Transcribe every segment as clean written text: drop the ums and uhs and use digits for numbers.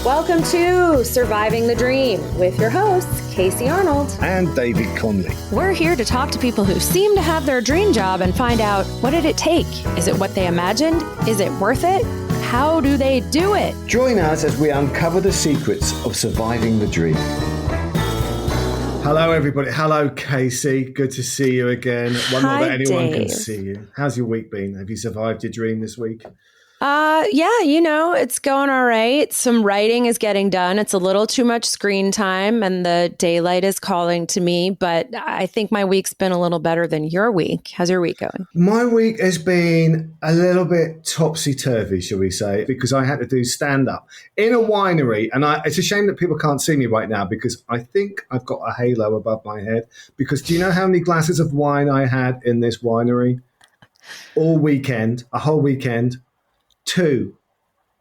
Welcome to Surviving the Dream with your hosts, Casey Arnold and David Conley. We're here to talk to people who seem to have their dream job and find out, what did it take? Is it what they imagined? Is it worth it? How do they do it? Join us as we uncover the secrets of surviving the dream. Hello, everybody. Hello, Casey. Good to see you again. One more that anyone can see you. How's your week been? Have you survived your dream this week? Yeah, it's going all right. Some writing is getting done. It's a little too much screen time and the daylight is calling to me, but I think my week's been a little better than your week. How's your week going? My week has been a little bit topsy-turvy, shall we say, because I had to do stand-up in a winery. And it's a shame that people can't see me right now because I think I've got a halo above my head. Because do you know how many glasses of wine I had in this winery? All weekend, a whole weekend. 2.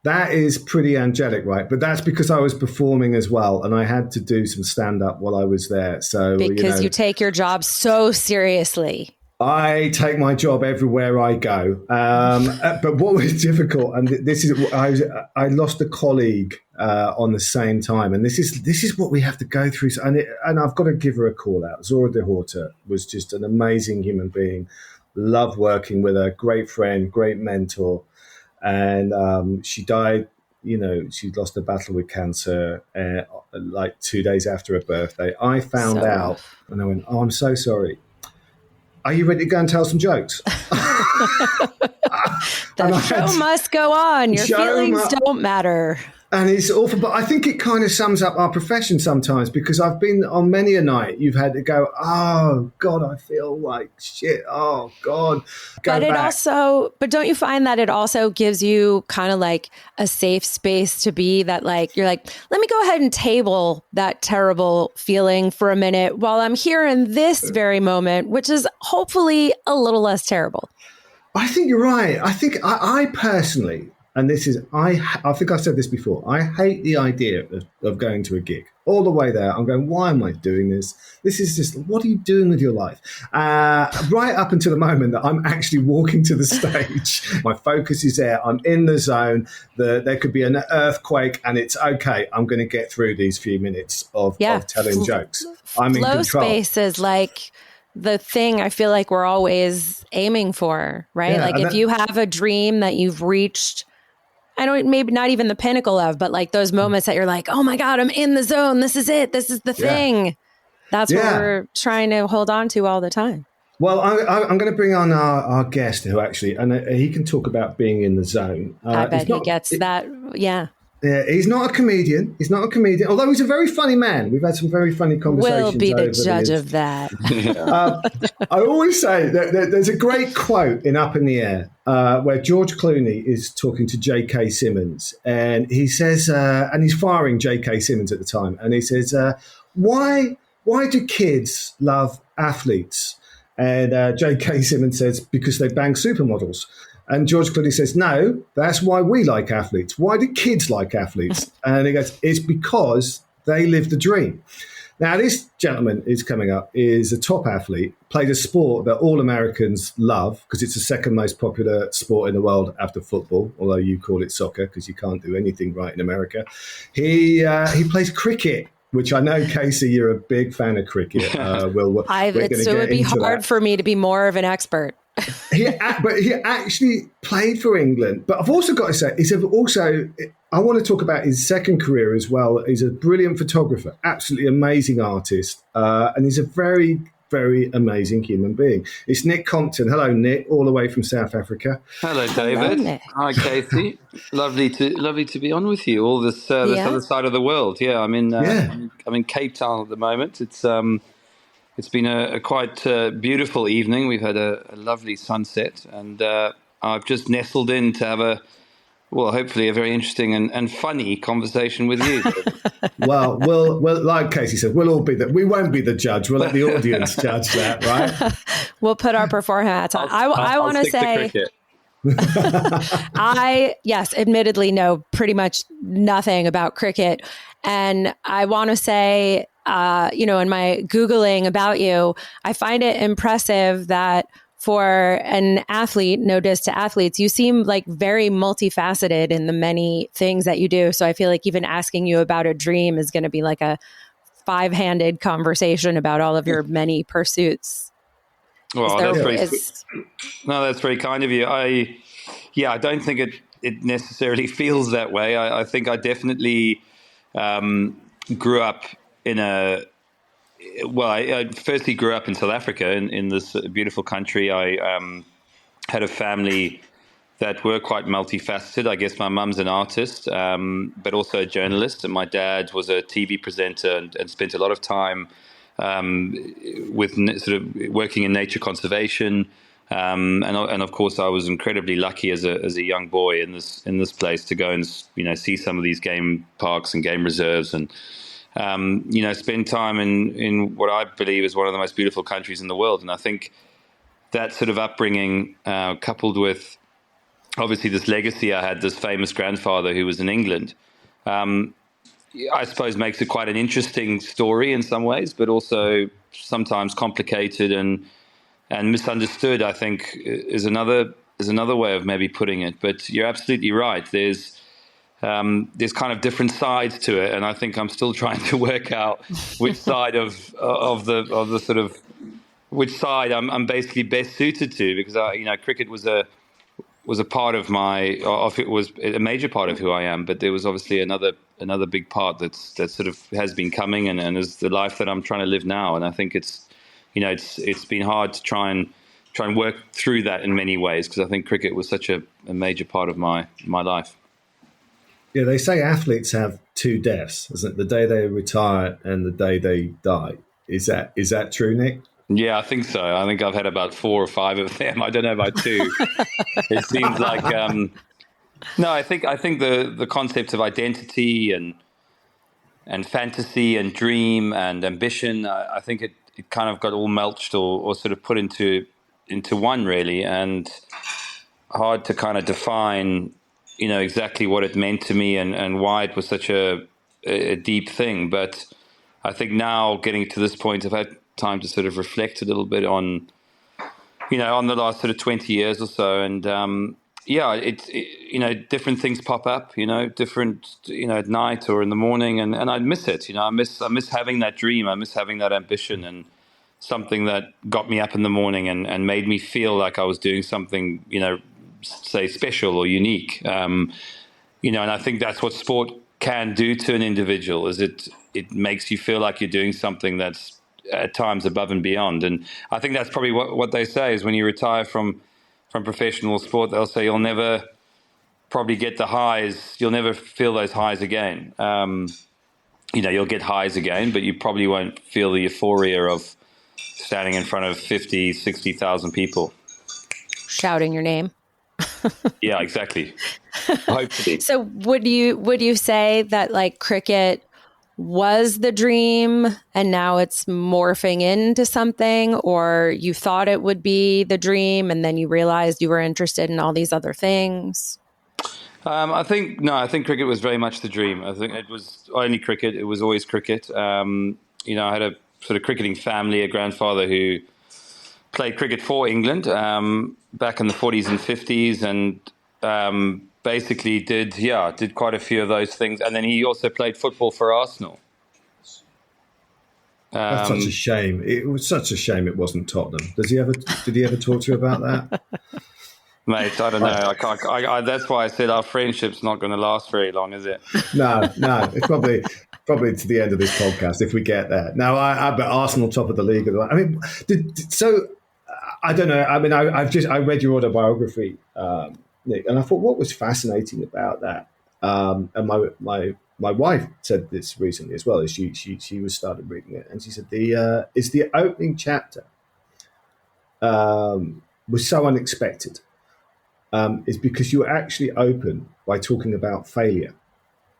That is pretty angelic, right? But that's because I was performing as well, and I had to do some stand-up while I was there. So because you take your job so seriously. I take my job everywhere I go. But what was difficult, and this is, I lost a colleague on the same time, and this is what we have to go through. And I've got to give her a call out. Zora de Horta was just an amazing human being. Love working with her, great friend, great mentor. And she died, she lost a battle with cancer like 2 days after her birthday. I found out and I went, I'm so sorry. Are you ready to go and tell some jokes? The show must go on. Your feelings don't matter. And it's awful, but I think it kind of sums up our profession sometimes because I've been on many a night you've had to go, oh, God, I feel like shit. Oh, God. But don't you find that it also gives you kind of like a safe space to be that like, you're like, let me go ahead and table that terrible feeling for a minute while I'm here in this very moment, which is hopefully a little less terrible. I think you're right. I think I personally... And this is, I think I've said this before, I hate the idea of going to a gig. All the way there, I'm going, why am I doing this? This is just, what are you doing with your life? Right up until the moment that I'm actually walking to the stage. My focus is there. I'm in the zone. There could be an earthquake and it's okay. I'm going to get through these few minutes of telling jokes. I'm in control. Flow space is like the thing I feel like we're always aiming for, right? Yeah, like if you have a dream that you've reached... maybe not even the pinnacle of, but like those moments that you're like, oh my God, I'm in the zone. This is it. This is the thing. That's what we're trying to hold on to all the time. Well, I'm going to bring on our guest who actually, and he can talk about being in the zone. I bet he gets that. Yeah. Yeah, he's not a comedian. Although he's a very funny man. We've had some very funny conversations. We'll be the judge of that. I always say that there's a great quote in Up in the Air where George Clooney is talking to J.K. Simmons. And he says, and he's firing J.K. Simmons at the time. And he says, why do kids love athletes? And J.K. Simmons says, because they bang supermodels. And George Clooney says, no, that's why we like athletes. Why do kids like athletes? And he goes, it's because they live the dream. Now, this gentleman is coming up, is a top athlete, played a sport that all Americans love because it's the second most popular sport in the world after football, although you call it soccer because you can't do anything right in America. He plays cricket, which I know, Casey, you're a big fan of cricket. It would be hard for me to be more of an expert. But he actually played for England. But I've also got to say, I want to talk about his second career as well. He's a brilliant photographer, absolutely amazing artist, and he's a very, very amazing human being. It's Nick Compton. Hello, Nick, all the way from South Africa. Hello, David. Hello, hi, Casey. lovely to be on with you. All this other side of the world. Yeah, I'm in Cape Town at the moment. It's been a quite beautiful evening. We've had a lovely sunset, and I've just nestled in to have hopefully a very interesting and funny conversation with you. Well, like Casey said, we'll all be that. We won't be the judge. We'll let the audience judge that, right? We'll put our performer hats on. I want to say, I admittedly know pretty much nothing about cricket, and I want to say, in my Googling about you, I find it impressive that for an athlete, no diss to athletes, you seem like very multifaceted in the many things that you do. So I feel like even asking you about a dream is going to be like a 5-handed conversation about all of your many pursuits. Well, that's very kind of you. I don't think it necessarily feels that way. I think I definitely grew up in I firstly grew up in South Africa in this beautiful country. I had a family that were quite multifaceted. I guess my mum's an artist, but also a journalist, and my dad was a TV presenter and spent a lot of time with sort of working in nature conservation. And of course, I was incredibly lucky as a young boy in this place to go and see some of these game parks and game reserves and spend time in what I believe is one of the most beautiful countries in the world. And I think that sort of upbringing, coupled with obviously this legacy I had, this famous grandfather who was in England, I suppose makes it quite an interesting story in some ways, but also sometimes complicated and misunderstood, I think, is another way of maybe putting it. But you're absolutely right. There's kind of different sides to it, and I think I'm still trying to work out which side of the sort of which side I'm basically best suited to, because cricket was a part of it was a major part of who I am, but there was obviously another big part that sort of has been coming and is the life that I'm trying to live now. And I think it's been hard to try and work through that in many ways, because I think cricket was such a major part of my life. Yeah, they say athletes have 2 deaths, isn't it? The day they retire and the day they die. Is that true, Nick? Yeah, I think so. I think I've had about 4 or 5 of them. I don't know about 2. It seems like no. I think the concept of identity and fantasy and dream and ambition, I think it kind of got all melched or sort of put into one, really, and hard to kind of define exactly what it meant to me and why it was such a deep thing. But I think now, getting to this point, I've had time to sort of reflect a little bit on the last sort of 20 years or so, and different things pop up, different, at night or in the morning, and I miss it. I miss having that dream. I miss having that ambition and something that got me up in the morning and made me feel like I was doing something, say special or unique. And I think that's what sport can do to an individual, is it makes you feel like you're doing something that's at times above and beyond. And I think that's probably what they say, is when you retire from professional sport, they'll say you'll never probably get the highs. You'll never feel those highs again. You'll get highs again, but you probably won't feel the euphoria of standing in front of 50, 60,000 people. Shouting your name. Yeah, exactly. Hopefully. So would you say that like cricket was the dream and now it's morphing into something, or you thought it would be the dream and then you realized you were interested in all these other things? I think cricket was very much the dream. I think it was only cricket. It was always cricket. I had a sort of cricketing family, a grandfather who played cricket for England back in the 40s and 50s, and basically did quite a few of those things. And then he also played football for Arsenal. That's such a shame. It was such a shame it wasn't Tottenham. Did he ever talk to you about that? Mate, I don't know. I can't. That's why I said our friendship's not going to last very long, is it? No. It's probably to the end of this podcast if we get there. No, I bet Arsenal top of the league. I mean, so I don't know. I mean, I read your autobiography, Nick, and I thought what was fascinating about that. And my wife said this recently as well. As she was started reading it, and she said the opening chapter was so unexpected. Is because you were actually open by talking about failure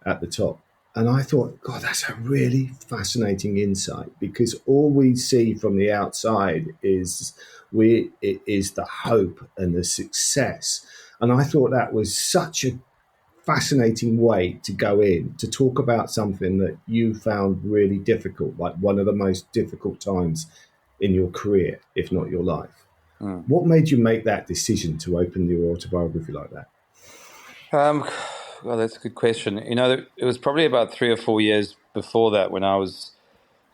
at the top. And I thought, God, that's a really fascinating insight, because all we see from the outside is the hope and the success. And I thought that was such a fascinating way to go in, to talk about something that you found really difficult, like one of the most difficult times in your career, if not your life. What made you make that decision to open your autobiography like that? Well, that's a good question. It was probably about 3 or 4 years before that when I was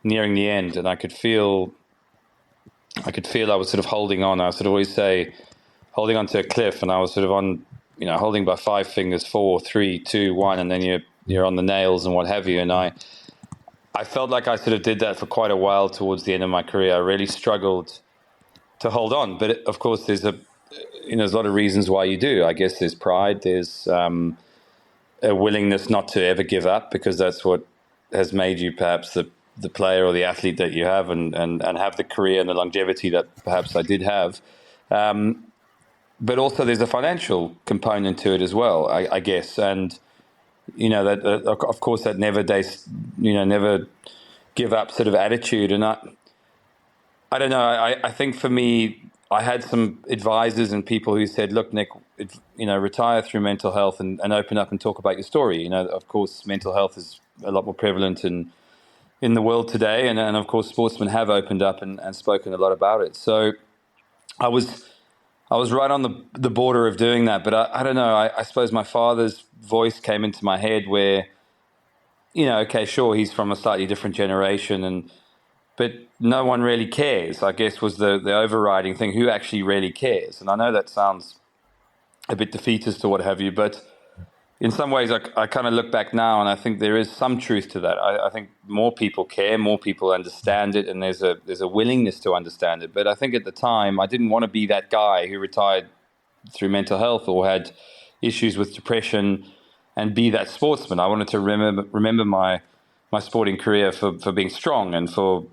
nearing the end, and I could feel I was sort of holding on. I sort of always say holding on to a cliff, and I was sort of on, holding by 5 fingers, 4, 3, 2, 1, and then you're on the nails and what have you. And I felt like I sort of did that for quite a while towards the end of my career. I really struggled to hold on, but of course there's there's a lot of reasons why you do. I guess there's pride, there's a willingness not to ever give up, because that's what has made you perhaps the player or the athlete that you have, and have the career and the longevity that perhaps I did have. But also there's a financial component to it as well, I guess. And, that of course that never give up sort of attitude. And I don't know, I think for me, I had some advisors and people who said, look, Nick, retire through mental health and open up and talk about your story. Of course, mental health is a lot more prevalent in the world today. And of course, sportsmen have opened up and spoken a lot about it. So I was right on the border of doing that. But I don't know, I suppose my father's voice came into my head where, okay, sure, he's from a slightly different generation, but no one really cares, I guess, was the overriding thing. Who actually really cares? And I know that sounds a bit defeatist or what have you, but in some ways I kind of look back now and I think there is some truth to that. I think more people care, more people understand it, and there's a willingness to understand it. But I think at the time I didn't want to be that guy who retired through mental health or had issues with depression and be that sportsman. I wanted to remember my sporting career for being strong and for,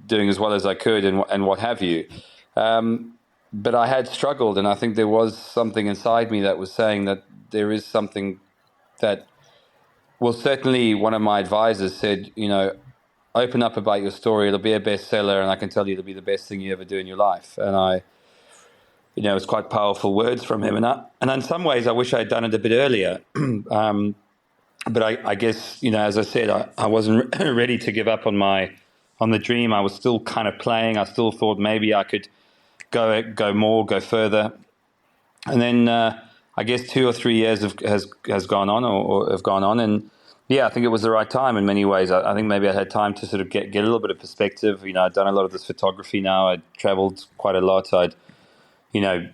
doing as well as I could and what have you. But I had struggled, and I think there was something inside me that was saying that there is something that, well, certainly one of my advisors said, open up about your story. It'll be a bestseller, and I can tell you it'll be the best thing you ever do in your life. And it was quite powerful words from him. And in some ways, I wish I had done it a bit earlier. But I guess, as I said, I wasn't ready to give up on the dream. I was still kind of playing. I still thought maybe I could go more, go further. And then I guess 2 or 3 years has gone on or have gone on. And yeah, I think it was the right time in many ways. I think maybe I had time to sort of get a little bit of perspective. I'd done a lot of this photography now. I'd traveled quite a lot. I'd,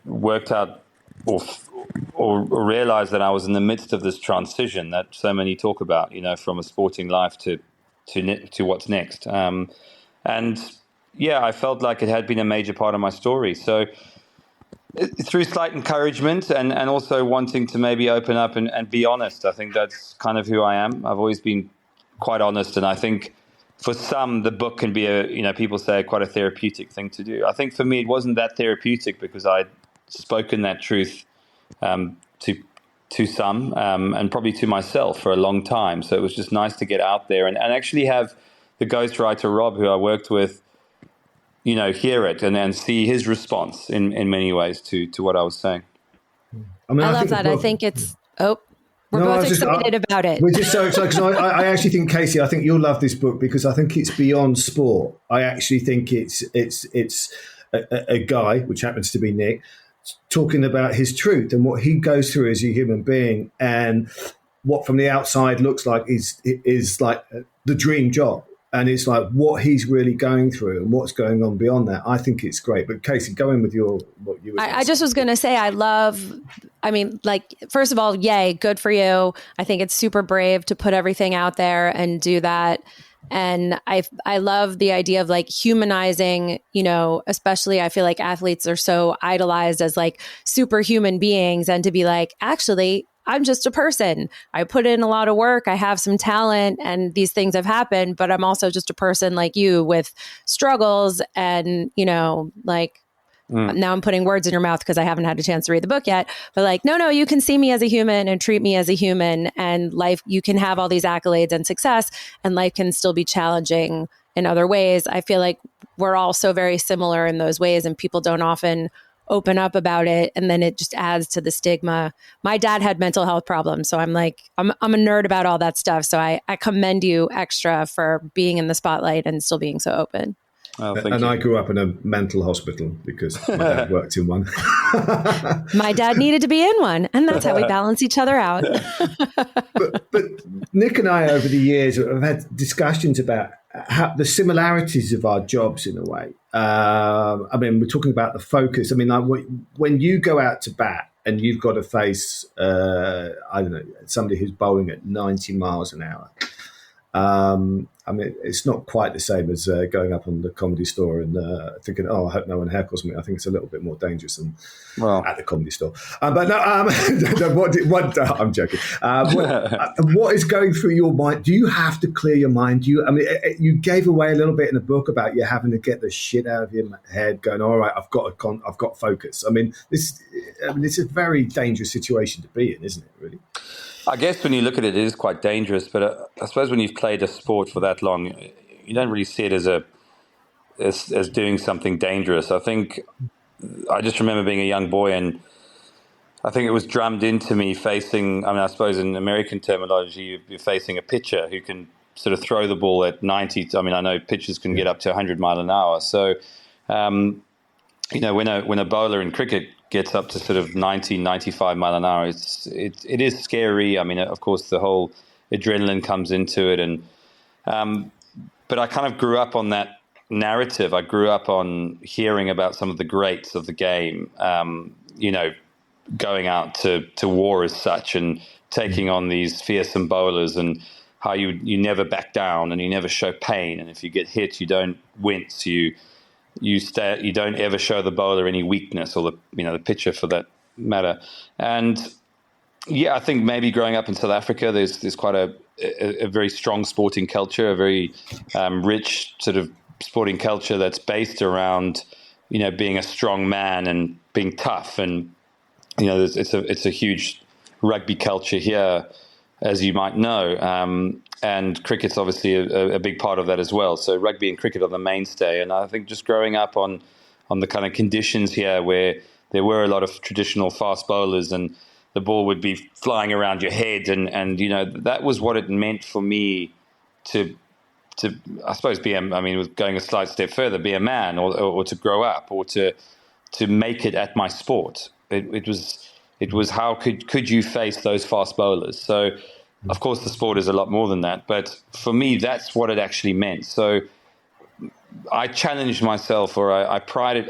worked out or realized that I was in the midst of this transition that so many talk about, from a sporting life to what's next. And yeah, I felt like it had been a major part of my story. So through slight encouragement and also wanting to maybe open up and be honest, I think that's kind of who I am. I've always been quite honest. And I think for some, the book can be people say quite a therapeutic thing to do. I think for me, it wasn't that therapeutic because I'd spoken that truth to some and probably to myself for a long time. So it was just nice to get out there and actually have the ghostwriter, Rob, who I worked with, hear it and then see his response in many ways to what I was saying. I love that. I think it's, we're both excited about it. We're just so excited because I actually think, Casey, I think you'll love this book because I think it's beyond sport. I actually think it's a guy, which happens to be Nick, talking about his truth and what he goes through as a human being and what from the outside looks like is like the dream job. And it's like what he's really going through and what's going on beyond that. I think it's great. But Casey, go in with what you were I just was going to say, first of all, yay, good for you. I think it's super brave to put everything out there and do that. And I love the idea of like humanizing, especially I feel like athletes are so idolized as like superhuman beings, and to be like, actually, I'm just a person. I put in a lot of work. I have some talent and these things have happened, but I'm also just a person like you with struggles and, now I'm putting words in your mouth because I haven't had a chance to read the book yet, but like, no, you can see me as a human and treat me as a human, and life, you can have all these accolades and success, and life can still be challenging in other ways. I feel like we're all so very similar in those ways, and people don't often open up about it, and then it just adds to the stigma. My dad had mental health problems, so I'm a nerd about all that stuff. So I commend you extra for being in the spotlight and still being so open. And I grew up in a mental hospital because my dad worked in one. My dad needed to be in one, and that's how we balance each other out. but Nick and I, over the years, have had discussions about how the similarities of our jobs in a way. I mean, we're talking about the focus. I mean, like, when you go out to bat and you've got to face, I don't know, somebody who's bowling at 90 miles an hour. I mean, it's not quite the same as going up on the Comedy Store and thinking, "Oh, I hope no one heckles me." I think it's a little bit more dangerous than at the Comedy Store. But no, I'm joking. What is going through your mind? Do you have to clear your mind? You gave away a little bit in the book about you having to get the shit out of your head, going, "All right, I've got focus." I mean, it's a very dangerous situation to be in, isn't it? Really. I guess when you look at it, it is quite dangerous. But I suppose when you've played a sport for that long, you don't really see it as doing something dangerous. I think I just remember being a young boy, and I think it was drummed into me facing. I mean, I suppose in American terminology, you're facing a pitcher who can sort of throw the ball at 90. I mean, I know pitchers can get up to 100 mile an hour. So, when a bowler in cricket gets up to sort of 90, 95 mile an hour, it is scary. I mean, of course, the whole adrenaline comes into it. And but I kind of grew up on that narrative. I grew up on hearing about some of the greats of the game, going out to war as such and taking on these fearsome bowlers, and how you never back down and you never show pain. And if you get hit, you don't wince. You don't ever show the bowler any weakness, or the pitcher for that matter. And I think maybe growing up in South Africa, there's quite a very strong sporting culture, a very rich sort of sporting culture that's based around being a strong man and being tough. And it's a huge rugby culture here, as you might know. And cricket's obviously a big part of that as well. So rugby and cricket are the mainstay. And I think just growing up on the kind of conditions here where there were a lot of traditional fast bowlers and the ball would be flying around your head. And that was what it meant for me to I suppose, going a slight step further, be a man or to grow up or to make it at my sport. It was how could you face those fast bowlers? So, of course, the sport is a lot more than that. But for me, that's what it actually meant. So I challenged myself, or I prided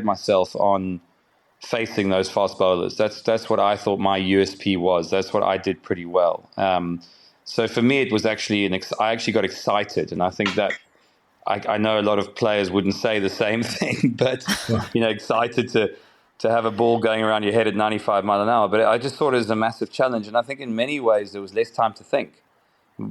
myself on facing those fast bowlers. That's what I thought my USP was. That's what I did pretty well. So for me, it was actually I actually got excited. And I think that I know a lot of players wouldn't say the same thing, but, excited to have a ball going around your head at 95 mile an hour. But I just thought it was a massive challenge. And I think in many ways there was less time to think.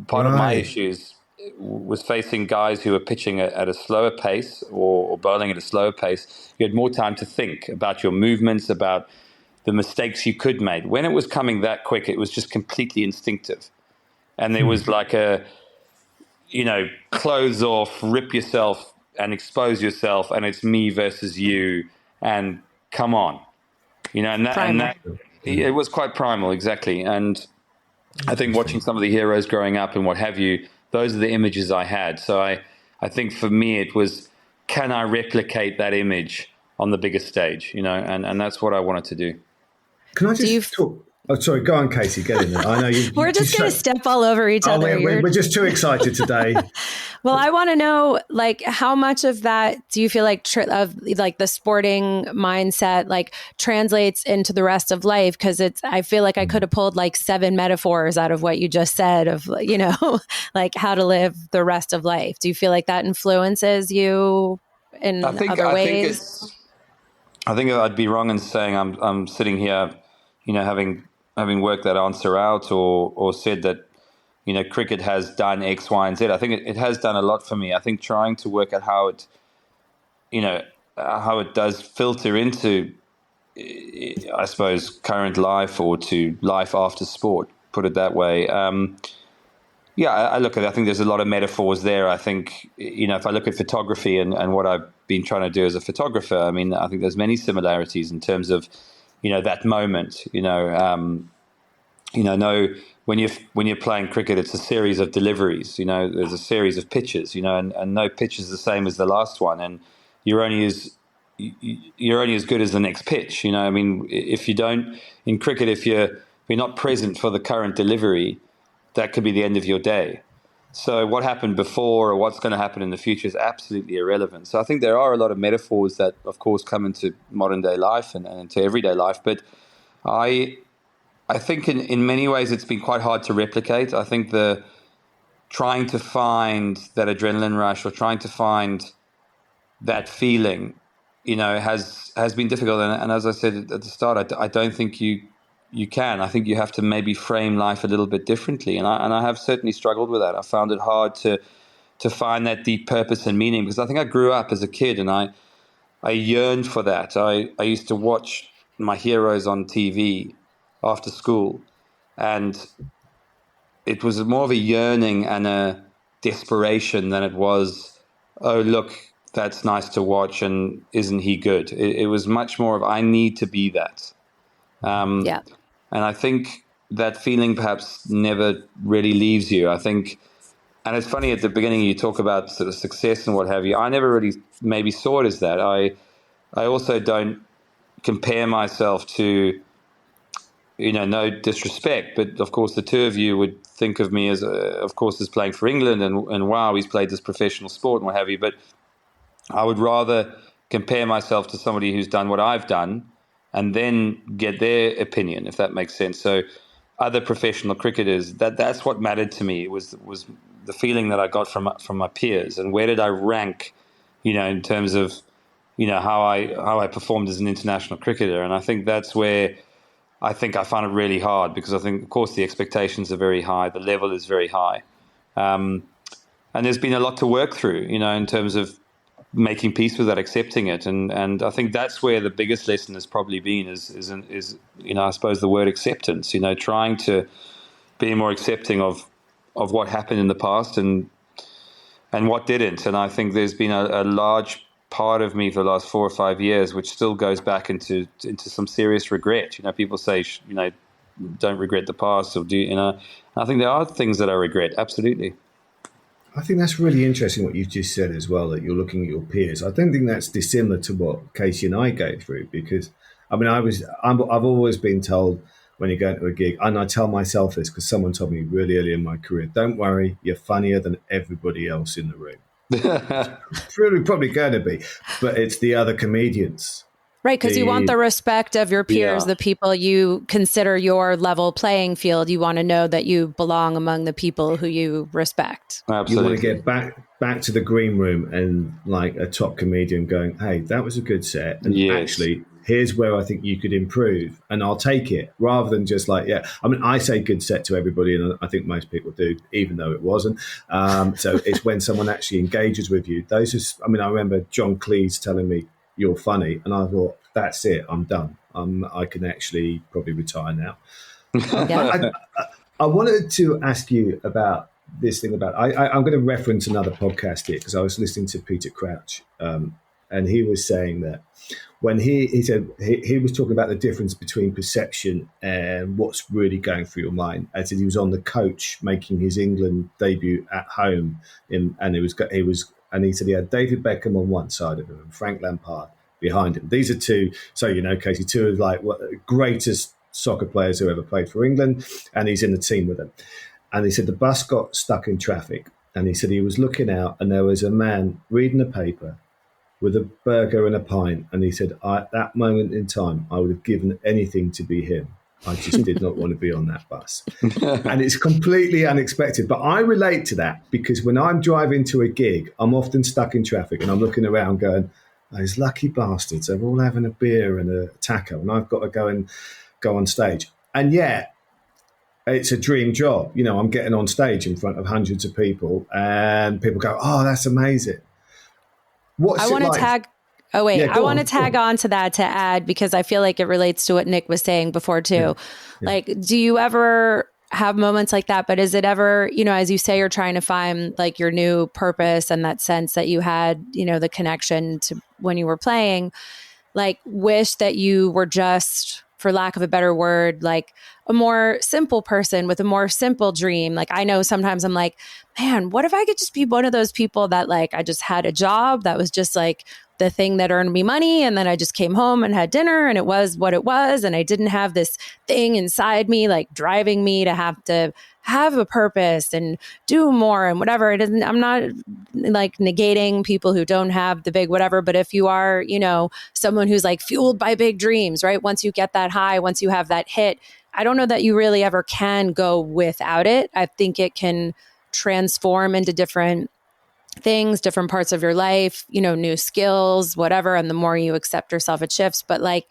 Part of my issues was facing guys who were pitching at a slower pace or bowling at a slower pace. You had more time to think about your movements, about the mistakes you could make. When it was coming that quick, it was just completely instinctive. And there was like clothes off, rip yourself and expose yourself, and it's me versus you, and come on, and that it was quite primal, exactly. And I think watching some of the heroes growing up and what have you, those are the images I had. So I think for me it was, can I replicate that image on the biggest stage, and that's what I wanted to do. Can I just talk? Oh, sorry. Go on, Casey. Get in there. I know you. We're just going to step all over each other. We're just too excited today. Well, I want to know, how much of that do you feel like the sporting mindset translates into the rest of life? Because I feel like I could have pulled 7 metaphors out of what you just said of how to live the rest of life. Do you feel like that influences you in other ways? I think I'd be wrong in saying I'm sitting here, having worked that answer out or said that, cricket has done X, Y, and Z. I think it has done a lot for me. I think trying to work out how it does filter into, I suppose, current life or to life after sport, put it that way. I look at it. I think there's a lot of metaphors there. I think, if I look at photography and what I've been trying to do as a photographer, I think there's many similarities in terms of, that moment, when you're playing cricket, it's a series of deliveries. There's a series of pitches. And no pitch is the same as the last one, and you're only as good as the next pitch. I mean, if you don't in cricket, if you're not present for the current delivery, that could be the end of your day. So what happened before or what's going to happen in the future is absolutely irrelevant. So I think there are a lot of metaphors that, of course, come into modern day life and into everyday life. But I think in many ways it's been quite hard to replicate. I think trying to find that adrenaline rush or trying to find that feeling, has been difficult. And as I said at the start, I don't think you can. I think you have to maybe frame life a little bit differently. And I have certainly struggled with that. I found it hard to find that deep purpose and meaning, because I think I grew up as a kid and I yearned for that. I used to watch my heroes on TV after school, and it was more of a yearning and a desperation than it was, oh, look, that's nice to watch and isn't he good? It was much more of, I need to be that. Yeah. And I think that feeling perhaps never really leaves you. I think, and it's funny, at the beginning you talk about sort of success and what have you. I never really maybe saw it as that. I also don't compare myself to, no disrespect, but of course the two of you would think of me as, of course, as playing for England and wow, he's played this professional sport and what have you. But I would rather compare myself to somebody who's done what I've done and then get their opinion, if that makes sense. So other professional cricketers, that's what mattered to me. It was the feeling that I got from my peers, and where did I rank, in terms of, how I performed as an international cricketer. And I think that's where I found it really hard, because I think, of course, the expectations are very high, the level is very high, and there's been a lot to work through, in terms of making peace with that, accepting it, and I think that's where the biggest lesson has probably been is I suppose the word acceptance. Trying to be more accepting of what happened in the past and what didn't. And I think there's been a large part of me for the last 4 or 5 years which still goes back into some serious regret. People say don't regret the past, or do I think there are things that I regret, absolutely. I think that's really interesting what you've just said as well, that you're looking at your peers. I don't think that's dissimilar to what Casey and I go through, because, I mean, I've always been told when you go into a gig, and I tell myself this because someone told me really early in my career, don't worry, you're funnier than everybody else in the room. It's really probably going to be, but it's the other comedians. Right, because you want the respect of your peers, the people you consider your level playing field. You want to know that you belong among the people who you respect. Absolutely. You want to get back to the green room and like a top comedian going, hey, that was a good set. And actually, here's where I think you could improve, and I'll take it, rather than just like, I mean, I say good set to everybody, and I think most people do, even though it wasn't. So it's when someone actually engages with you. I remember John Cleese telling me, you're funny. And I thought, that's it, I'm done. I can actually probably retire now. I wanted to ask you about this thing about, I'm going to reference another podcast here, because I was listening to Peter Crouch, and he was saying that when he said, he was talking about the difference between perception and what's really going through your mind. As he was on the coach making his England debut at home, and he said he had David Beckham on one side of him and Frank Lampard behind him. These are two, so Casey, two of like greatest soccer players who ever played for England, and he's in the team with them. And he said the bus got stuck in traffic, and he said he was looking out, and there was a man reading a paper with a burger and a pint, and he said, at that moment in time, I would have given anything to be him. I just did not want to be on that bus. And it's completely unexpected. But I relate to that, because when I'm driving to a gig, I'm often stuck in traffic and I'm looking around going, those lucky bastards, they're all having a beer and a taco, and I've got to go on stage. And yet, it's a dream job. I'm getting on stage in front of hundreds of people, and people go, oh, that's amazing. I want to tag on to that to add, because I feel like it relates to what Nick was saying before too. Yeah. Like, do you ever have moments like that? But is it ever, as you say, you're trying to find like your new purpose and that sense that you had, the connection to when you were playing, like wish that you were just for lack of a better word, like a more simple person with a more simple dream. Like I know sometimes I'm like, man, what if I could just be one of those people that like, I just had a job that was just like the thing that earned me money. And then I just came home and had dinner and it was what it was. And I didn't have this thing inside me, like driving me to have a purpose and do more and whatever. It isn't, I'm not like negating people who don't have the big whatever, but if you are, you know, someone who's like fueled by big dreams, right? Once you get that high, once you have that hit, I don't know that you really ever can go without it. I think it can transform into different things, different parts of your life, you know, new skills, whatever. And the more you accept yourself, it shifts. But like,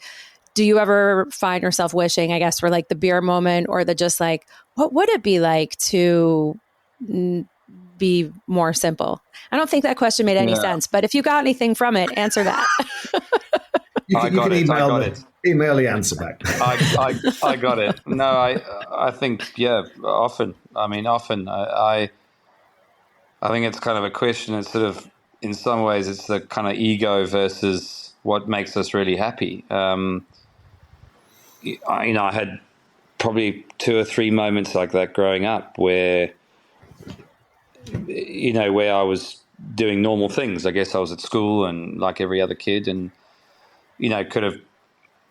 do you ever find yourself wishing, I guess, for like the beer moment or the just like, what would it be like to be more simple? I don't think that question made any sense, but if you got anything from it, answer that. You can email the answer back. I got it. No, I think, yeah, often. I mean, often. I think it's kind of a question. It's sort of, in some ways, it's the kind of ego versus what makes us really happy. I had probably 2 or 3 moments like that growing up where, where I was doing normal things. I guess I was at school and like every other kid and, could have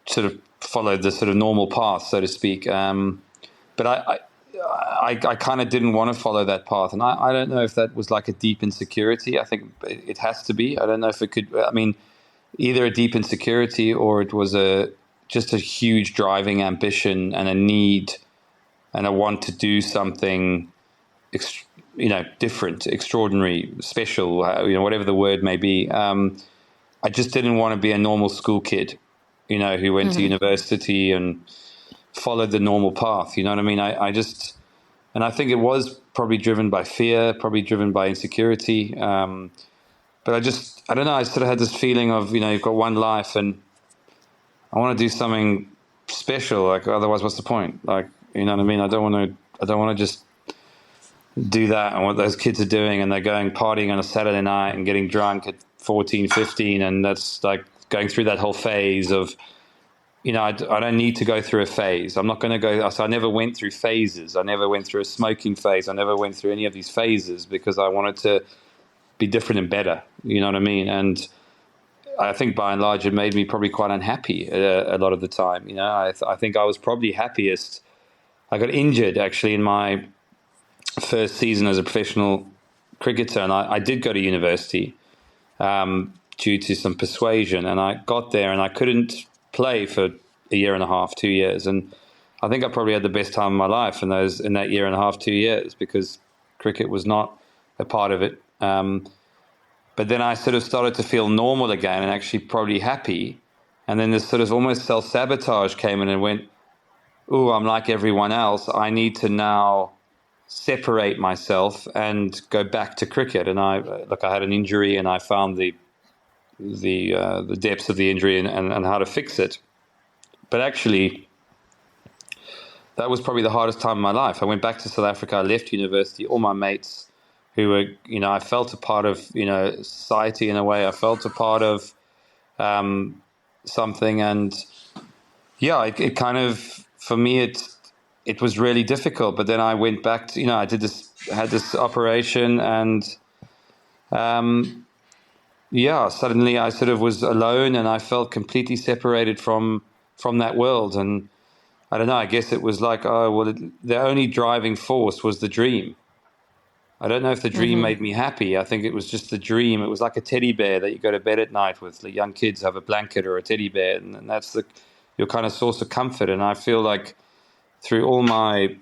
sort of followed the sort of normal path, so to speak. But I kind of didn't want to follow that path. And I don't know if that was like a deep insecurity. I think it has to be. I don't know if it could, I mean, either a deep insecurity or it was just a huge driving ambition and a need and a want to do something, different, extraordinary, special, whatever the word may be. I just didn't want to be a normal school kid, who went to university and followed the normal path. You know what I mean? And I think it was probably driven by fear, probably driven by insecurity. But I don't know. I sort of had this feeling of, you've got one life and I want to do something special. Like, otherwise, what's the point? Like, you know what I mean? I don't want to just do that and what those kids are doing. And they're going partying on a Saturday night and getting drunk at 14, 15. And that's like going through that whole phase of, I don't need to go through a phase. I'm not going to go. So I never went through phases. I never went through a smoking phase. I never went through any of these phases because I wanted to be different and better. You know what I mean? And I think by and large, it made me probably quite unhappy a lot of the time. I think I was probably happiest. I got injured actually in my first season as a professional cricketer, and I did go to university due to some persuasion. And I got there, and I couldn't play for a year and a half, 2 years, and I think I probably had the best time of my life in that year and a half, 2 years, because cricket was not a part of it. But then I sort of started to feel normal again and actually probably happy. And then this sort of almost self-sabotage came in and went, oh, I'm like everyone else. I need to now separate myself and go back to cricket. And I had an injury and I found the depths of the injury and how to fix it. But actually, that was probably the hardest time of my life. I went back to South Africa. I left university. All my mates who were, I felt a part of, society in a way. I felt a part of something. And yeah, it kind of, for me, it was really difficult. But then I went back to, I had this operation and suddenly I sort of was alone and I felt completely separated from that world. And I don't know, I guess it was like, the only driving force was the dream. I don't know if the dream made me happy. I think it was just the dream. It was like a teddy bear that you go to bed at night with. The young kids have a blanket or a teddy bear, and that's your kind of source of comfort. And I feel like through all my,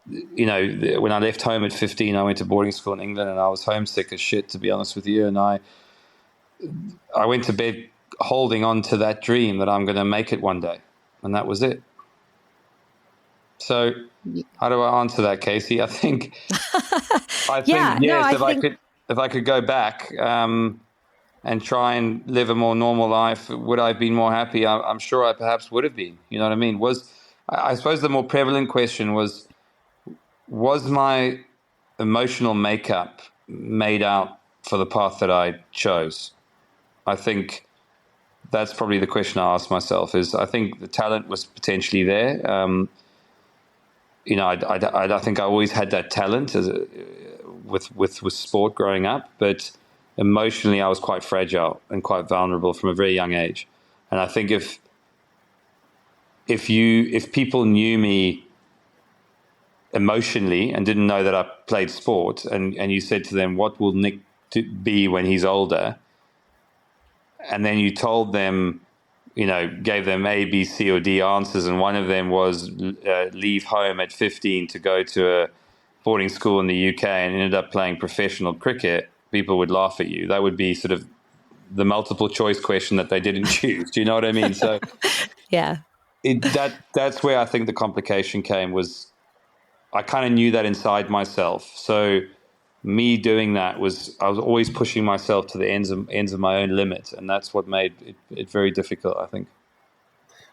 when I left home at 15, I went to boarding school in England and I was homesick as shit, to be honest with you. And I went to bed holding on to that dream that I'm going to make it one day. And that was it. So how do I answer that, Casey? I think if I could go back and try and live a more normal life, would I have been more happy? I'm sure I perhaps would have been. You know what I mean? I suppose the more prevalent question was my emotional makeup made out for the path that I chose? I think that's probably the question I asked myself. Is I think the talent was potentially there. I think I always had that talent with sport growing up, but emotionally I was quite fragile and quite vulnerable from a very young age. And I think if people knew me emotionally and didn't know that I played sport, and you said to them, what will Nick be when he's older? And then you told them, gave them A, B, C, or D answers, and one of them was leave home at 15 to go to a boarding school in the UK and ended up playing professional cricket, people would laugh at you. That would be sort of the multiple choice question that they didn't choose. Do you know what I mean? So yeah, that's where I think the complication came, was I kind of knew that inside myself. So me doing that I was always pushing myself to the ends of my own limit, and that's what made it very difficult, I think.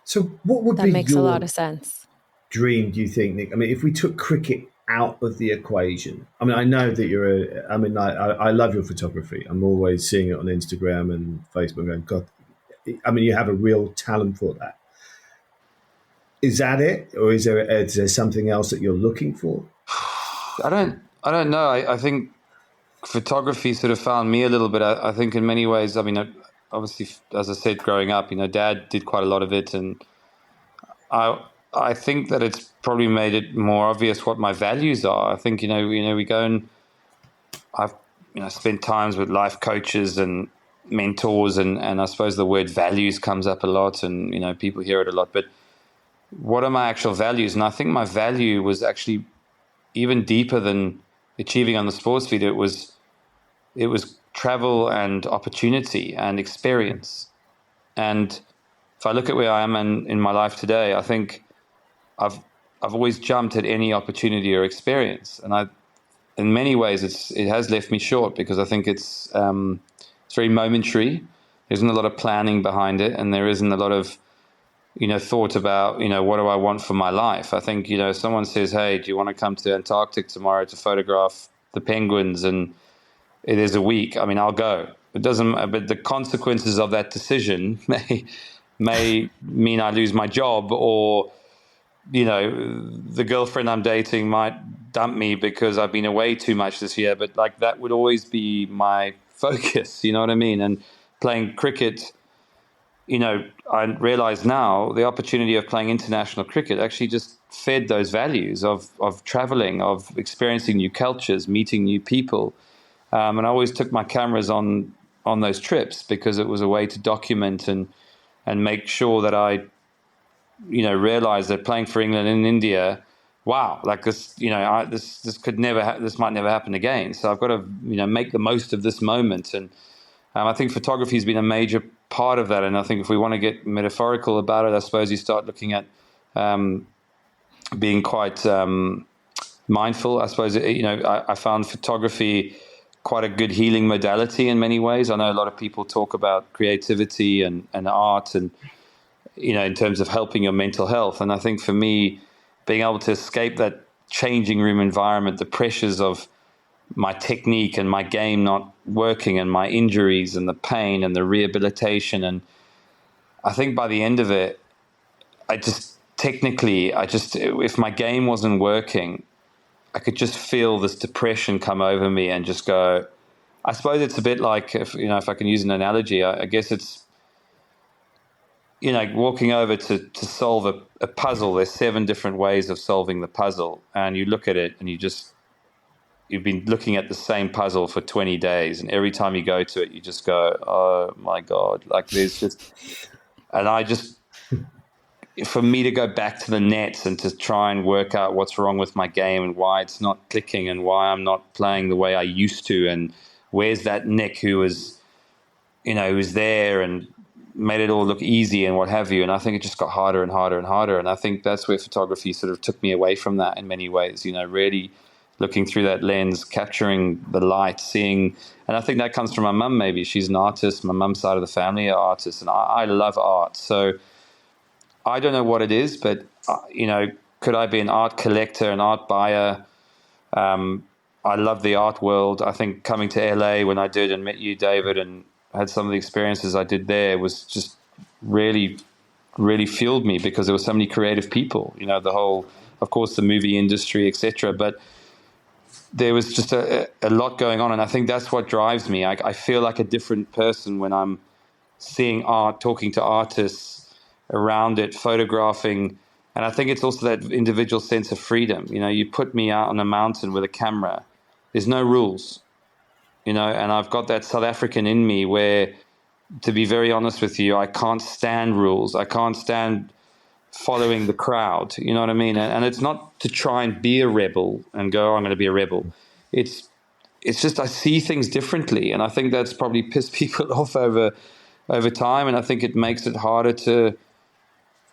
So what would that be makes your a lot of sense dream, do you think, Nick? I mean, if we took cricket out of the equation, I mean, I know that I love your photography. I'm always seeing it on Instagram and Facebook going, God, I mean, you have a real talent for that. Is that it? Or is there something else that you're looking for? I don't know. I think photography sort of found me a little bit. I think in many ways, I mean, obviously, as I said, growing up, Dad did quite a lot of it, and I think that it's probably made it more obvious what my values are. I think we go and I've spent times with life coaches and mentors, and I suppose the word values comes up a lot, and people hear it a lot. But what are my actual values? And I think my value was actually even deeper than achieving on the sports field. It was travel and opportunity and experience. And if I look at where I am in my life today, I think I've always jumped at any opportunity or experience, and in many ways it has left me short, because I think it's very momentary. There isn't a lot of planning behind it, and there isn't a lot of thought about, what do I want for my life? I think, if someone says, hey, do you want to come to Antarctic tomorrow to photograph the penguins, and it is a week, I mean, I'll go. It doesn't, but the consequences of that decision may mean I lose my job, or, the girlfriend I'm dating might dump me because I've been away too much this year. But like, that would always be my focus, you know what I mean? And playing cricket, I realize now the opportunity of playing international cricket actually just fed those values of traveling, of experiencing new cultures, meeting new people. And I always took my cameras on those trips, because it was a way to document and make sure that I, realize that playing for England in India, wow, like this, this could never, this might never happen again. So I've got to, make the most of this moment. And I think photography has been a major part of that. And I think if we want to get metaphorical about it, I suppose you start looking at being quite mindful. I suppose, I found photography quite a good healing modality in many ways. I know a lot of people talk about creativity and art, and, in terms of helping your mental health. And I think for me, being able to escape that changing room environment, the pressures of my technique and my game not working, and my injuries and the pain and the rehabilitation. And I think by the end of it, if my game wasn't working, I could just feel this depression come over me and just go, I suppose it's a bit like, if I can use an analogy, I guess it's, walking over to solve a puzzle. There's 7 different ways of solving the puzzle, and you look at it and you've been looking at the same puzzle for 20 days, and every time you go to it, you just go, oh my God, like there's just, and for me to go back to the nets and to try and work out what's wrong with my game and why it's not clicking and why I'm not playing the way I used to, and where's that Nick who was there and made it all look easy and what have you. And I think it just got harder and harder and harder. And I think that's where photography sort of took me away from that in many ways, really looking through that lens, capturing the light, seeing, and I think that comes from my mum. Maybe she's an artist. My mum's side of the family are artists, and I love art. So I don't know what it is, but could I be an art collector, an art buyer? I love the art world. I think coming to LA when I did and met you, David, and had some of the experiences I did there was just really, really fueled me, because there were so many creative people, the whole, of course, the movie industry, etc. But there was just a lot going on. And I think that's what drives me. I feel like a different person when I'm seeing art, talking to artists around it, photographing. And I think it's also that individual sense of freedom. You put me out on a mountain with a camera, there's no rules, and I've got that South African in me where, to be very honest with you, I can't stand rules. I can't stand following the crowd. You know what I mean? And it's not to try and be a rebel and go, I'm going to be a rebel. It's just I see things differently. And I think that's probably pissed people off over time. And I think it makes it harder to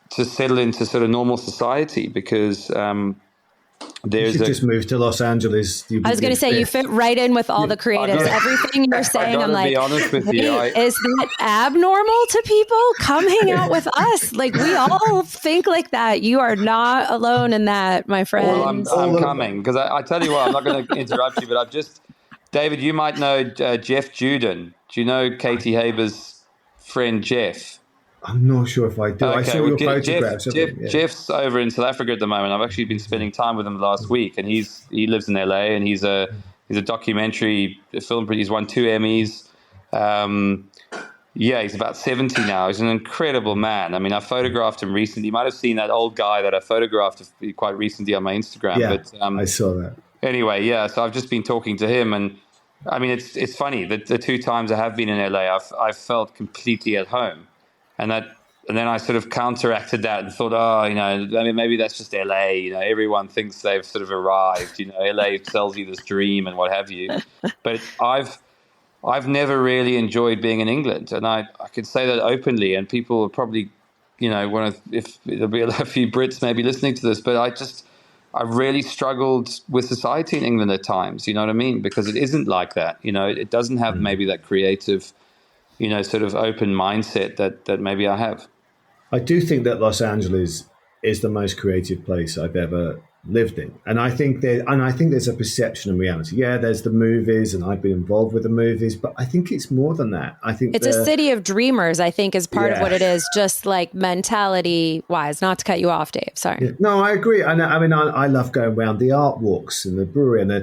settle into sort of normal society, because you should just move to Los Angeles. I was going to say, you fit right in with all the creatives. Everything you're saying, I'm like, be honest with you, is that abnormal to people? Come hang out with us. Like, we all think like that. You are not alone in that, my friend. Well, I'm coming, because I tell you what, I'm not going to interrupt you, but David, you might know Jeff Juden. Do you know Katie Haber's friend, Jeff? I'm not sure if I do. Okay. I saw your photographs. Jeff's over in South Africa at the moment. I've actually been spending time with him last week, and he lives in LA, and he's a documentary film. He's won 2 Emmys. He's about 70 now. He's an incredible man. I mean, I photographed him recently. You might have seen that old guy that I photographed quite recently on my Instagram. Yeah, but, I saw that. Anyway, so I've just been talking to him, and I mean, it's funny. The 2 times I have been in LA, I've felt completely at home. And then I sort of counteracted that and thought, maybe that's just LA. Everyone thinks they've sort of arrived. LA sells you this dream and what have you. But I've never really enjoyed being in England, and I can say that openly. And people will probably, if there'll be a few Brits maybe listening to this, but I really struggled with society in England at times. You know what I mean? Because it isn't like that. It doesn't have maybe that creative, sort of open mindset that maybe I have. I do think that Los Angeles is the most creative place I've ever lived in. And I think there's a perception and reality. Yeah, there's the movies, and I've been involved with the movies, but I think it's more than that. I think it's a city of dreamers, I think, is part of what it is, just like mentality wise. Not to cut you off, Dave. Sorry. Yeah. No, I agree. I love going around the art walks and the brewery. And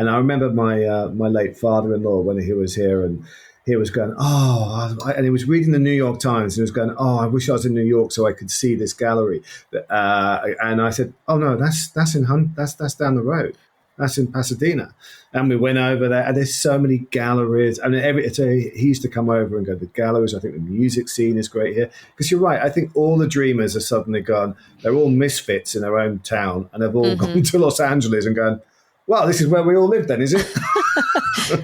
I remember my late father-in-law when he was here, and he was going, and he was reading the New York Times, and he was going, I wish I was in New York so I could see this gallery. And I said, oh no, that's down the road. That's in Pasadena. And we went over there, and there's so many galleries. And he used to come over and go to the galleries. I think the music scene is great here. Because you're right, I think all the dreamers are suddenly gone. They're all misfits in their own town, and they've all gone to Los Angeles and gone, well, this is where we all live then, is it?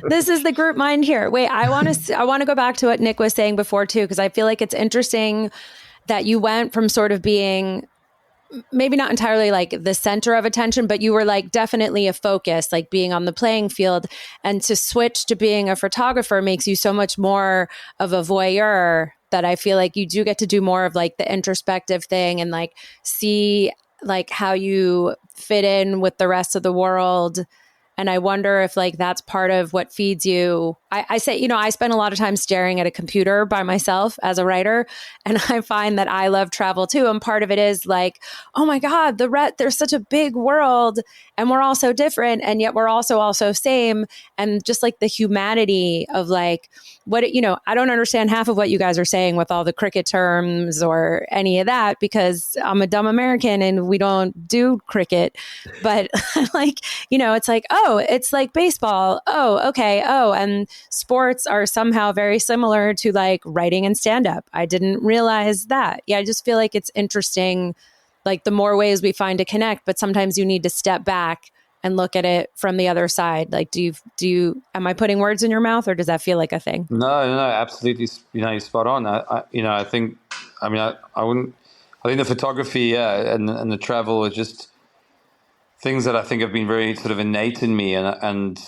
This is the group mind here. Wait, I want to go back to what Nick was saying before too, because I feel like it's interesting that you went from sort of being maybe not entirely like the center of attention, but you were like definitely a focus, like being on the playing field, and to switch to being a photographer makes you so much more of a voyeur, that I feel like you do get to do more of like the introspective thing and like see like how you fit in with the rest of the world. And I wonder if like that's part of what feeds you. I say, I spend a lot of time staring at a computer by myself as a writer, and I find that I love travel too. And part of it is like, oh my God, there's such a big world, and we're all so different, and yet we're also same. And just like the humanity of like what, I don't understand half of what you guys are saying with all the cricket terms or any of that, because I'm a dumb American and we don't do cricket. But like, it's like, oh, it's like baseball. Oh, okay. Oh, and sports are somehow very similar to like writing and stand-up. I didn't realize that. Yeah, I just feel like it's interesting, like the more ways we find to connect, but sometimes you need to step back and look at it from the other side. Like, do you, am I putting words in your mouth, or does that feel like a thing? No, absolutely. You're spot on. I think the photography, and the travel are just things that I think have been very sort of innate in me. And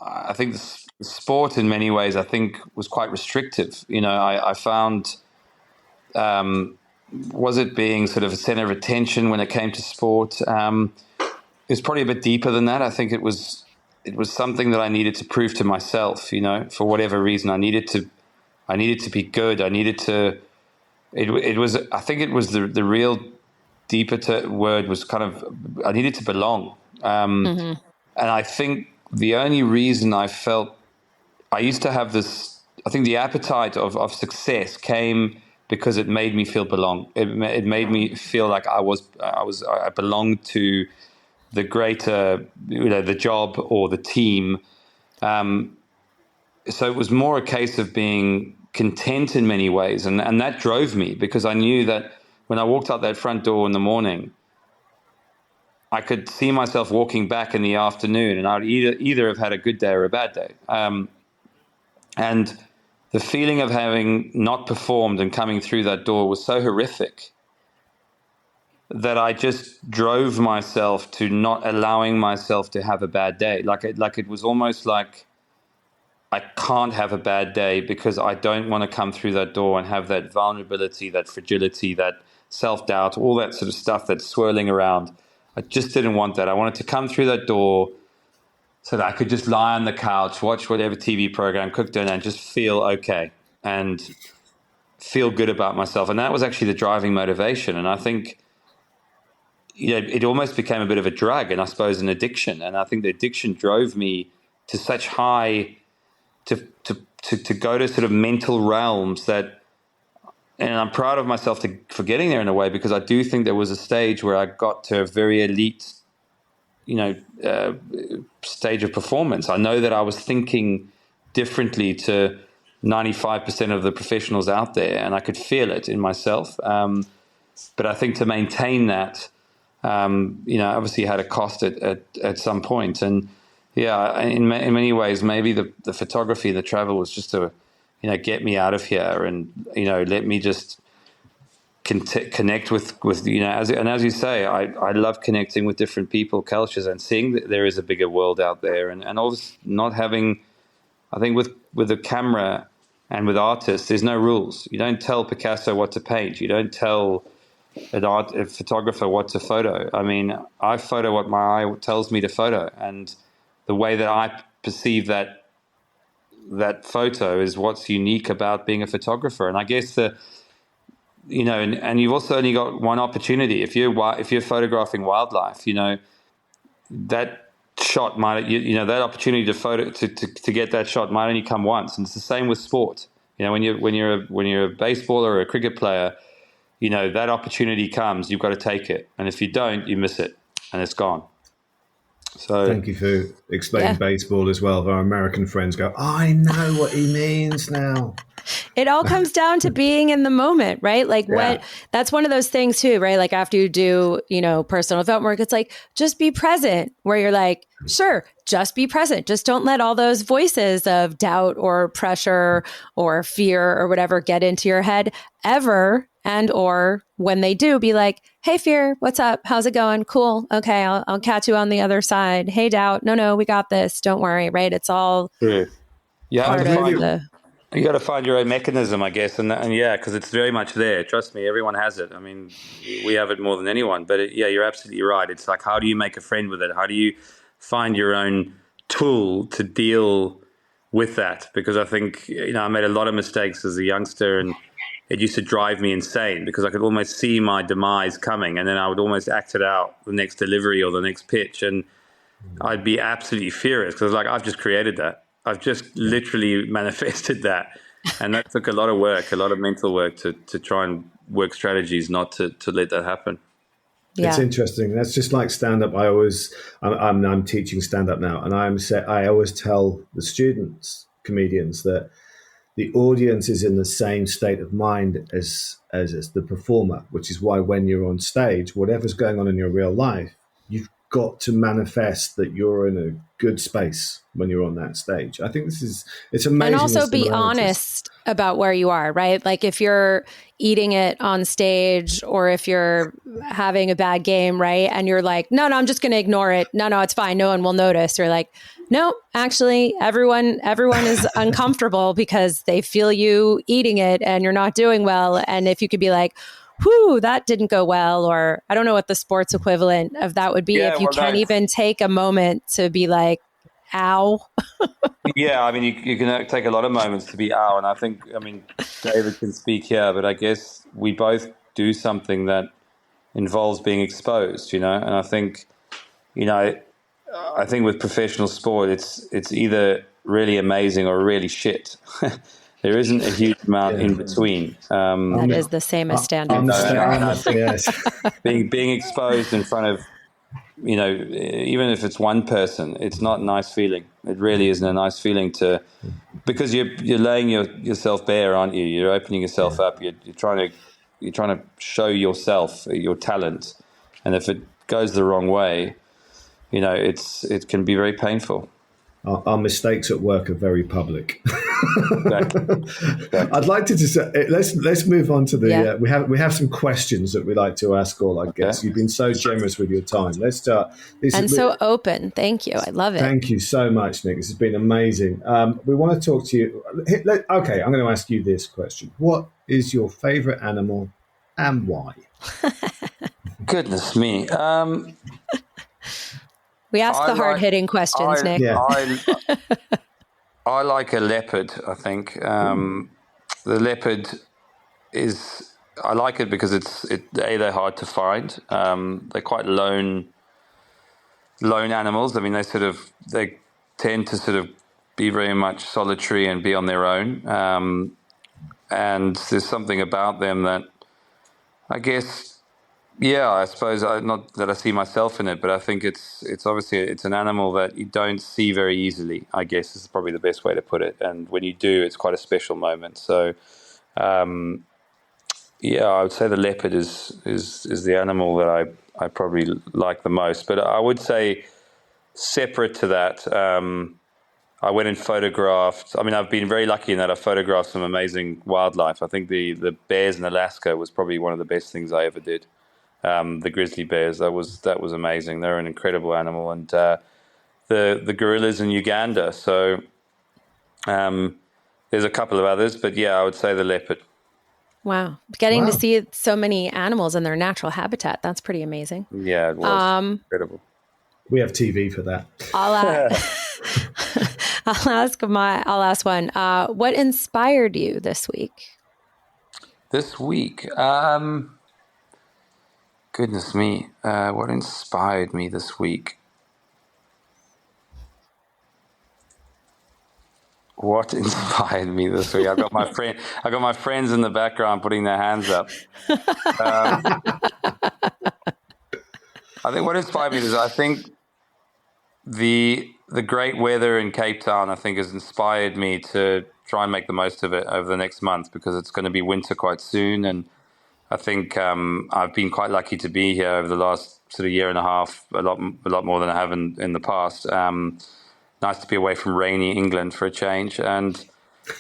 I think the sport in many ways, I think, was quite restrictive. I found, was it being sort of a center of attention when it came to sport? It was probably a bit deeper than that. I think it was something that I needed to prove to myself, for whatever reason. I needed to be good. I needed to it was, I think it was the real deeper word was kind of, I needed to belong. And I think the only reason I felt, I used to have this, I think the appetite of success came because it made me feel belong. It made me feel like I belonged to the greater, the job or the team. So it was more a case of being content in many ways. And that drove me, because I knew that when I walked out that front door in the morning, I could see myself walking back in the afternoon, and I'd either have had a good day or a bad day. And the feeling of having not performed and coming through that door was so horrific that I just drove myself to not allowing myself to have a bad day. Like it was almost like I can't have a bad day because I don't want to come through that door and have that vulnerability, that fragility, that self-doubt, all that sort of stuff that's swirling around. I just didn't want that. I wanted to come through that door so that I could just lie on the couch, watch whatever TV program, cook dinner, and just feel okay and feel good about myself. And that was actually the driving motivation. And I think it almost became a bit of a drug, and I suppose an addiction. And I think the addiction drove me to such high, to go to sort of mental realms that, and I'm proud of myself for getting there in a way, because I do think there was a stage where I got to a very elite, stage of performance. I know that I was thinking differently to 95% of the professionals out there, and I could feel it in myself. But I think to maintain that, obviously had a cost at some point. And yeah, in many ways, maybe the photography, the travel was just to, get me out of here and, let me just connect with as you say, I love connecting with different people, cultures, and seeing that there is a bigger world out there. And also not having, I think with the camera and with artists, there's no rules. You don't tell Picasso what to paint. You don't tell a photographer what to photo. I mean, I photo what my eye tells me to photo, and the way that I perceive that photo is what's unique about being a photographer. And I guess and you've also only got one opportunity. If you're photographing wildlife, that shot might, that opportunity to get that shot might only come once. And it's the same with sport. When you're a baseballer or a cricket player, that opportunity comes, you've got to take it. And if you don't, you miss it and it's gone. So thank you for explaining baseball as well. Our American friends go, I know what he means now. It all comes down to being in the moment, right? Like that's one of those things too, right? Like after you do, personal development work, it's like, just be present, where you're like, sure, just be present. Just don't let all those voices of doubt or pressure or fear or whatever get into your head ever. And, or when they do, be like, hey, fear, what's up? How's it going? Cool. Okay. I'll catch you on the other side. Hey, doubt. No, we got this. Don't worry. Right. It's all part of the... You got to find your own mechanism, I guess. And because it's very much there. Trust me, everyone has it. I mean, we have it more than anyone. But you're absolutely right. It's like, how do you make a friend with it? How do you find your own tool to deal with that? Because I think, I made a lot of mistakes as a youngster, and it used to drive me insane because I could almost see my demise coming, and then I would almost act it out, the next delivery or the next pitch, and I'd be absolutely furious because like, I've just created that. I've just literally manifested that. And that took a lot of work, a lot of mental work to try and work strategies not to let that happen. Yeah. It's interesting. That's just like stand-up. I'm teaching stand-up now, and I always tell the students, comedians, that the audience is in the same state of mind as the performer, which is why when you're on stage, whatever's going on in your real life, you've got to manifest that you're in a good space when you're on that stage. I think it's amazing. And also be honest about where you are, right? Like if you're eating it on stage, or if you're having a bad game, right? And you're like, no, I'm just going to ignore it. No, it's fine. No one will notice. You're like, no, actually everyone is uncomfortable because they feel you eating it and you're not doing well. And if you could be like, whew, that didn't go well, or I don't know what the sports equivalent of that would be. If you can't even take a moment to be like, ow, Yeah, I mean, you can take a lot of moments to be out, and I think, I mean, David can speak here, but I guess we both do something that involves being exposed, and I think, I think with professional sport, it's either really amazing or really shit. There isn't a huge amount in between. That is the same as standard. Yes. Being exposed in front of, even if it's one person, it's not a nice feeling. It really isn't a nice feeling because you're laying yourself bare, aren't you? You're opening yourself up. You're trying to show yourself your talent, and if it goes the wrong way, it can be very painful. Our mistakes at work are very public. Exactly. I'd like to just let's move on to the we have some questions that we like to ask all our guests. You've been so generous with your time. Let's start. So open. Thank you. I love it. Thank you so much, Nick. This has been amazing. We want to talk to you. Okay, I'm going to ask you this question. What is your favorite animal and why? Goodness me. We ask the hard-hitting questions, Nick. Yeah. I like a leopard, I think. The leopard I like it because they're hard to find. They're quite lone animals. I mean, they tend to sort of be very much solitary and be on their own. And there's something about them that I guess, I suppose, not that I see myself in it, but I think it's obviously it's an animal that you don't see very easily, I guess is probably the best way to put it. And when you do, it's quite a special moment. So, I would say the leopard is the animal that I probably like the most. But I would say, separate to that, I went and photographed. I mean, I've been very lucky in that I photographed some amazing wildlife. I think the bears in Alaska was probably one of the best things I ever did. The grizzly bears, that was amazing. They're an incredible animal, and the gorillas in Uganda. So there's a couple of others, but I would say the leopard. Wow, getting to see so many animals in their natural habitat, that's pretty amazing. Yeah, it was incredible. We have TV for that. I'll ask one. What inspired you this week? This week, goodness me, what inspired me this week? What inspired me this week? I got my friends in the background putting their hands up. I think what inspired me is I think the great weather in Cape Town, I think, has inspired me to try and make the most of it over the next month, because it's going to be winter quite soon, and I think I've been quite lucky to be here over the last sort of year and a half, a lot more than I have in the past. Nice to be away from rainy England for a change, and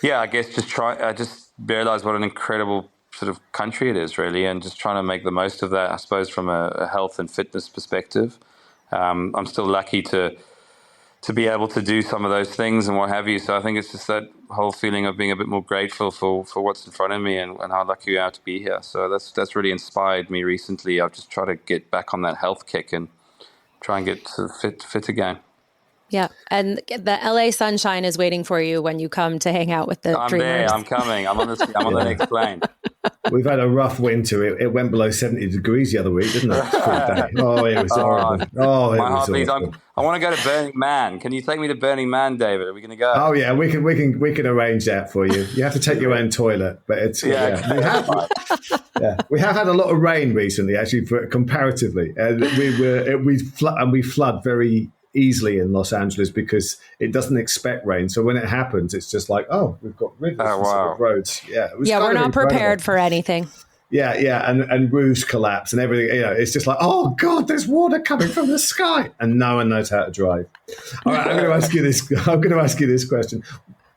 I guess I just realised what an incredible sort of country it is, really, and just trying to make the most of that, I suppose, from a health and fitness perspective. I'm still lucky to be able to do some of those things and what have you. So I think it's just that whole feeling of being a bit more grateful for what's in front of me and how lucky we are to be here. So that's really inspired me recently. I've just tried to get back on that health kick and try and get to fit again. Yeah, and the LA sunshine is waiting for you when you come to hang out with the I'm dreamers. there. I'm coming. I'm on the next plane. We've had a rough winter. It went below 70 degrees the other week, didn't it? Oh, it was horrible. My heart bleeds. I want to go to Burning Man. Can you take me to Burning Man, David? Are we going to go? Oh yeah, we can arrange that for you. You have to take your own toilet, but it's we have had a lot of rain recently, actually, comparatively, and we flood very easily in Los Angeles because it doesn't expect rain. So when it happens, it's just like, we've got rivers and roads. Yeah, we're not prepared for anything. Yeah, and roofs collapse and everything. It's just like, oh God, there's water coming from the sky, and no one knows how to drive. All right, I'm going to ask you this question: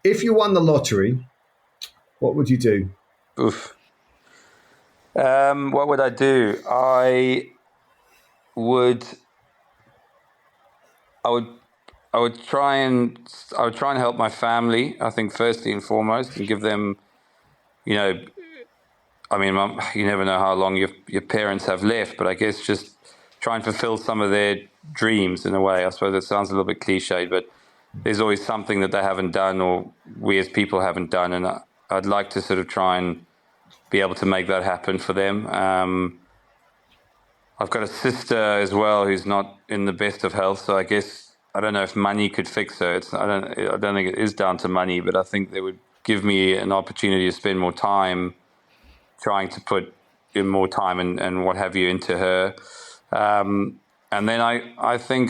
if you won the lottery, what would you do? Oof. What would I do? I would try and help my family, I think, firstly and foremost, and give them, I mean, you never know how long your parents have left, but I guess just try and fulfill some of their dreams in a way. I suppose it sounds a little bit cliche, but there's always something that they haven't done or we as people haven't done. And I'd like to sort of try and be able to make that happen for them. I've got a sister as well who's not in the best of health, so I guess I don't know if money could fix her. I don't think it is down to money, but I think they would give me an opportunity to spend more time trying to put in more time and what have you into her. And then I think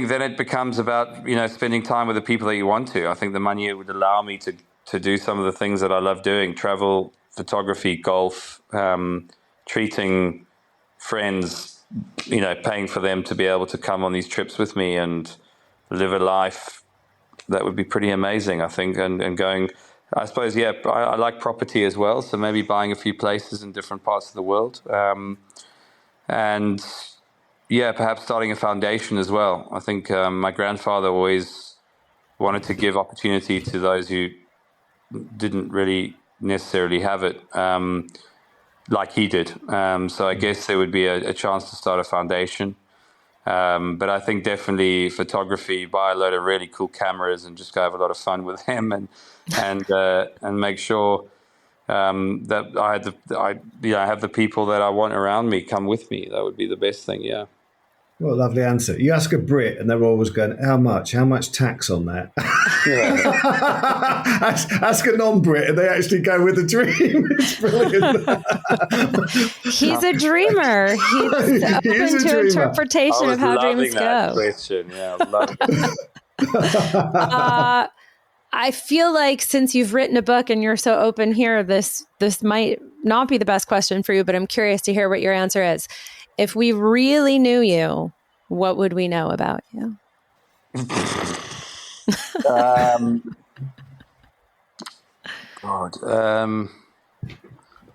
then it becomes about, spending time with the people that you want to. I think the money would allow me to do some of the things that I love doing: travel, photography, golf, treating friends, paying for them to be able to come on these trips with me and live a life that would be pretty amazing, I think. And going, I suppose, I like property as well. So maybe buying a few places in different parts of the world. And perhaps starting a foundation as well. I think my grandfather always wanted to give opportunity to those who didn't really necessarily have it. Like he did. So I guess there would be a chance to start a foundation. But I think definitely photography, buy a load of really cool cameras and just go have a lot of fun with them and make sure that I have the people that I want around me come with me. That would be the best thing, yeah. What a lovely answer. You ask a Brit and they're always going, how much? How much tax on that? Yeah. ask a non-Brit and they actually go with the dream. It's brilliant. He's a dreamer. He's open to interpretation of how dreams go. Question. Yeah, I love it. I feel like since you've written a book and you're so open here, this might not be the best question for you, but I'm curious to hear what your answer is. If we really knew you, what would we know about you?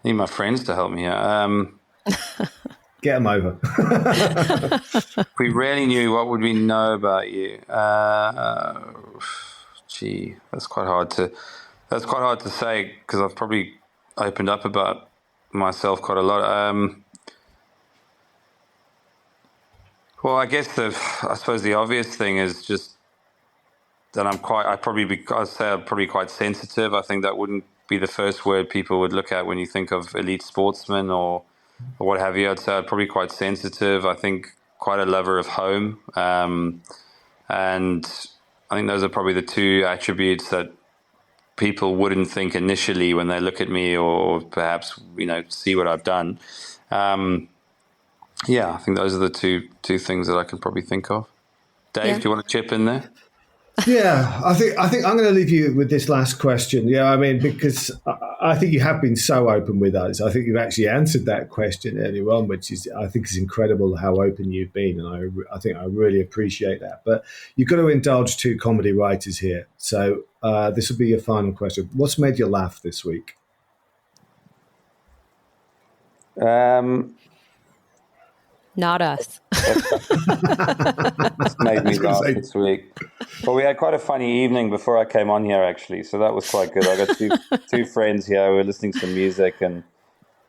Need my friends to help me here. Get them over. If we really knew, what would we know about you? That's quite hard to say because I've probably opened up about myself quite a lot. Well, I guess I suppose the obvious thing is just that I'm probably quite sensitive. I think that wouldn't be the first word people would look at when you think of elite sportsmen or what have you. I'd say I'm probably quite sensitive. I think quite a lover of home. And I think those are probably the two attributes that people wouldn't think initially when they look at me or perhaps, see what I've done. I think those are the two things that I can probably think of. Dave, do you want to chip in there? Yeah, I think I'm going to leave you with this last question. Yeah, I mean, because I think you have been so open with us. I think you've actually answered that question earlier on, which I think is incredible how open you've been, and I think I really appreciate that. But you've got to indulge two comedy writers here, so this will be your final question. What's made you laugh this week? Not us. It's made me laugh this week. Well, we had quite a funny evening before I came on here, actually, so that was quite good. I got two friends here who were listening to some music and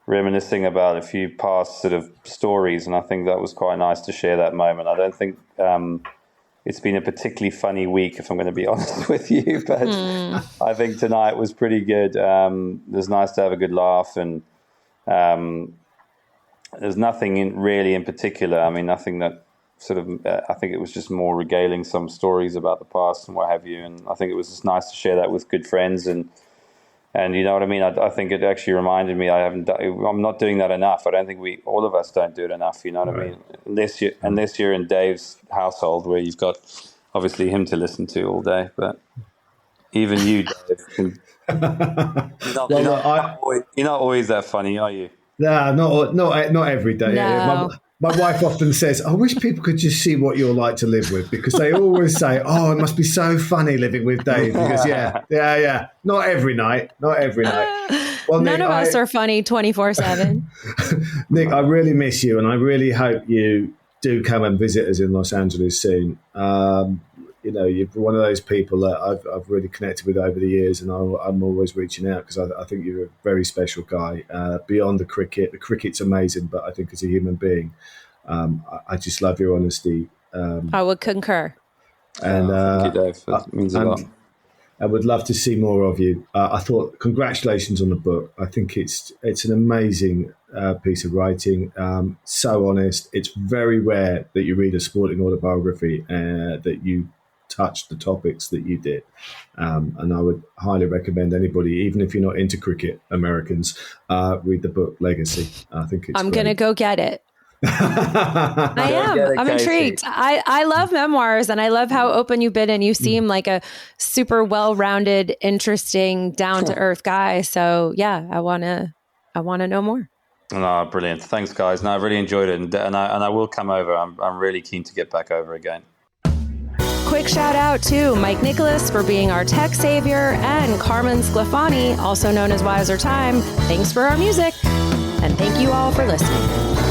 reminiscing about a few past sort of stories, and I think that was quite nice to share that moment. I don't think it's been a particularly funny week, if I'm going to be honest with you, but I think tonight was pretty good. It was nice to have a good laugh, and there's nothing really in particular. I mean, nothing that sort of, I think it was just more regaling some stories about the past and what have you. And I think it was just nice to share that with good friends. And you know what I mean? I think it actually reminded me I'm not doing that enough. I don't think all of us don't do it enough. You know what I mean? Unless you're in Dave's household where you've got obviously him to listen to all day. But even you, Dave, you're not always that funny, are you? No, not every day. No. My wife often says, I wish people could just see what you're like to live with, because they always say, oh, it must be so funny living with Dave. Because, yeah. Not every night. Well, None of us are funny 24/7. Nick, I really miss you, and I really hope you do come and visit us in Los Angeles soon. You're one of those people that I've really connected with over the years, and I'm always reaching out because I think you're a very special guy. Beyond the cricket's amazing, but I think as a human being, I just love your honesty. I would concur. And thank you, Dave. That means a lot. I would love to see more of you. I thought, congratulations on the book. I think it's an amazing piece of writing. So honest. It's very rare that you read a sporting autobiography that you touched the topics that you did. And I would highly recommend anybody, even if you're not into cricket, Americans, read the book Legacy. I think it's I'm going to go get it. I am. I'm intrigued. I love memoirs, and I love how open you've been, and you seem like a super well-rounded, interesting, down-to-earth guy. So yeah, I want to know more. No, brilliant. Thanks, guys. No, I really enjoyed it, and I will come over. I'm really keen to get back over again. Quick shout out to Mike Nicholas for being our tech savior, and Carmen Sclafani, also known as Wiser Time. Thanks for our music, and thank you all for listening.